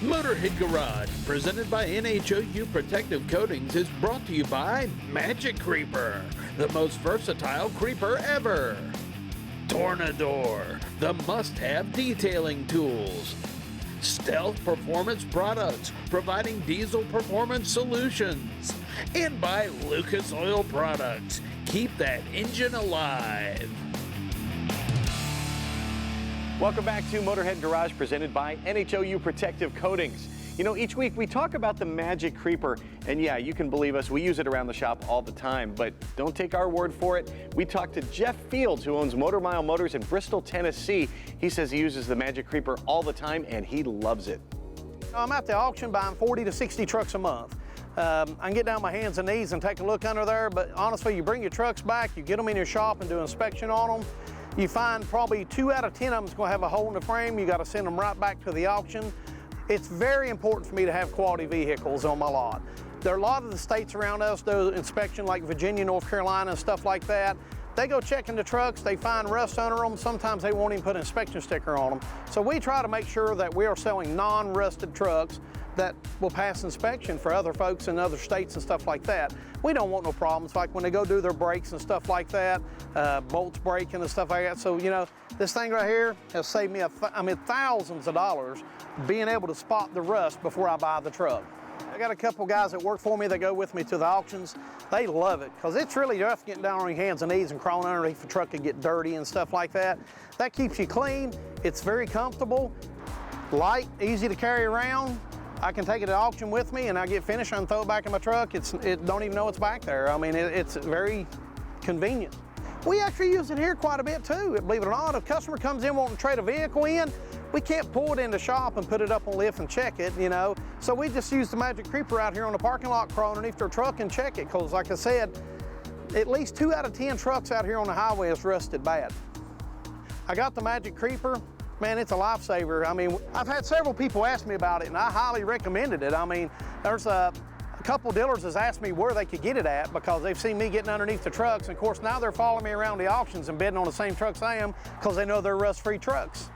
Motorhead Garage, presented by NHOU Protective Coatings, is brought to you by Magic Creeper, the most versatile creeper ever. Tornador, the must-have detailing tools. Stealth Performance Products, providing diesel performance solutions. And by Lucas Oil Products, keep that engine alive. Welcome back to Motorhead Garage, presented by NHOU Protective Coatings. You know, each week we talk about the Magic Creeper, and yeah, you can believe us, we use it around the shop all the time, but don't take our word for it. We talked to Jeff Fields, who owns Motor Mile Motors in Bristol, Tennessee. He says he uses the Magic Creeper all the time, and he loves it. I'm at the auction buying 40 to 60 trucks a month. I can get down my hands and knees and take a look under there, but honestly, you bring your trucks back, you get them in your shop and do inspection on them. You find probably 2 out of 10 of them is going to have a hole in the frame. You got to send them right back to the auction. It's very important for me to have quality vehicles on my lot. There are a lot of the states around us do inspection, like Virginia, North Carolina, and stuff like that. They go checking the trucks, they find rust under them. Sometimes they won't even put an inspection sticker on them. So we try to make sure that we are selling non-rusted trucks that will pass inspection for other folks in other states and stuff like that. We don't want no problems, like when they go do their brakes and stuff like that, bolts breaking and stuff like that. So, you know, this thing right here has saved me thousands of dollars being able to spot the rust before I buy the truck. I got a couple guys that work for me that go with me to the auctions. They love it because it's really rough getting down on your hands and knees and crawling underneath the truck and get dirty and stuff like that. That keeps you clean. It's very comfortable, light, easy to carry around. I can take it to auction with me and I get finished and throw it back in my truck. It don't even know it's back there. I mean, it's very convenient. We actually use it here quite a bit too, believe it or not. If a customer comes in wanting to trade a vehicle in, we can't pull it in the shop and put it up on lift and check it, you know. So we just use the Magic Creeper out here on the parking lot, crawl underneath their truck and check it, because like I said, at least 2 out of 10 trucks out here on the highway is rusted bad. I got the Magic Creeper. Man, it's a lifesaver. I mean, I've had several people ask me about it, and I highly recommended it. I mean, there's a couple dealers has asked me where they could get it at because they've seen me getting underneath the trucks. And of course, now they're following me around the auctions and bidding on the same trucks I am because they know they're rust-free trucks.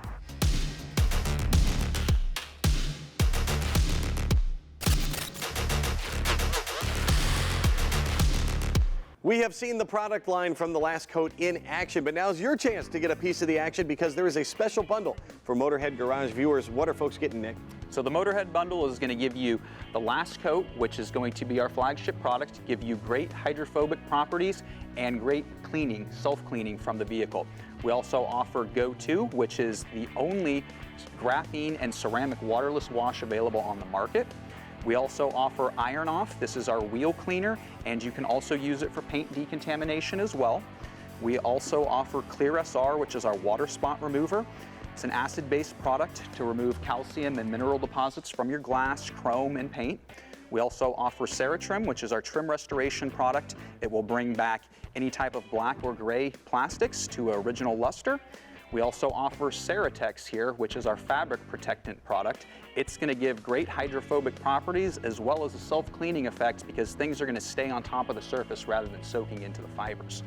We have seen the product line from The Last Coat in action, but now's your chance to get a piece of the action because there is a special bundle for Motorhead Garage viewers. What are folks getting, Nick? So the Motorhead bundle is going to give you the Last Coat, which is going to be our flagship product, give you great hydrophobic properties and great cleaning, self-cleaning from the vehicle. We also offer Go-To, which is the only graphene and ceramic waterless wash available on the market. We also offer Iron Off. This is our wheel cleaner, and you can also use it for paint decontamination as well. We also offer Clear SR, which is our water spot remover. It's an acid-based product to remove calcium and mineral deposits from your glass, chrome, and paint. We also offer Ceratrim, which is our trim restoration product. It will bring back any type of black or gray plastics to original luster. We also offer Ceratex here, which is our fabric protectant product. It's going to give great hydrophobic properties as well as a self-cleaning effect because things are going to stay on top of the surface rather than soaking into the fibers.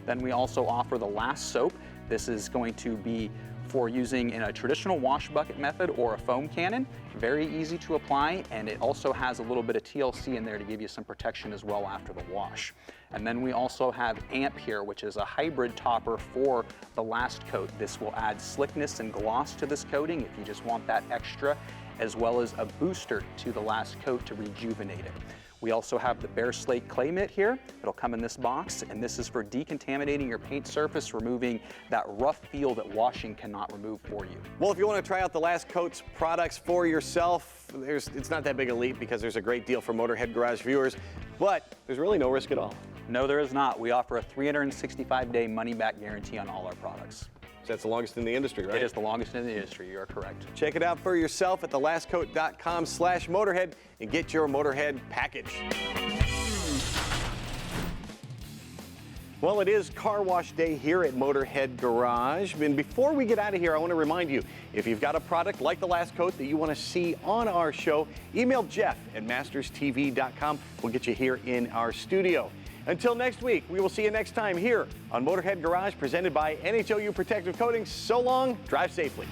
Then we also offer the Last Soap. This is going to be for using in a traditional wash bucket method or a foam cannon. Very easy to apply, and it also has a little bit of TLC in there to give you some protection as well after the wash. And then we also have Amp here, which is a hybrid topper for the Last Coat. This will add slickness and gloss to this coating if you just want that extra, as well as a booster to the Last Coat to rejuvenate it. We also have the Bare Slate Clay Mitt here. It'll come in this box, and this is for decontaminating your paint surface, removing that rough feel that washing cannot remove for you. Well, if you want to try out the Last Coat's products for yourself, it's not that big a leap because there's a great deal for Motorhead Garage viewers, but there's really no risk at all. No, there is not. We offer a 365-day money-back guarantee on all our products. So that's the longest in the industry, right? It is the longest in the industry, you are correct. Check it out for yourself at thelastcoat.com/Motorhead and get your Motorhead package. Well, it is car wash day here at Motorhead Garage. And before we get out of here, I want to remind you, if you've got a product like the Last Coat that you want to see on our show, email Jeff at masterstv.com. We'll get you here in our studio. Until next week, we will see you next time here on Motorhead Garage, presented by NHOU Protective Coatings. So long, drive safely.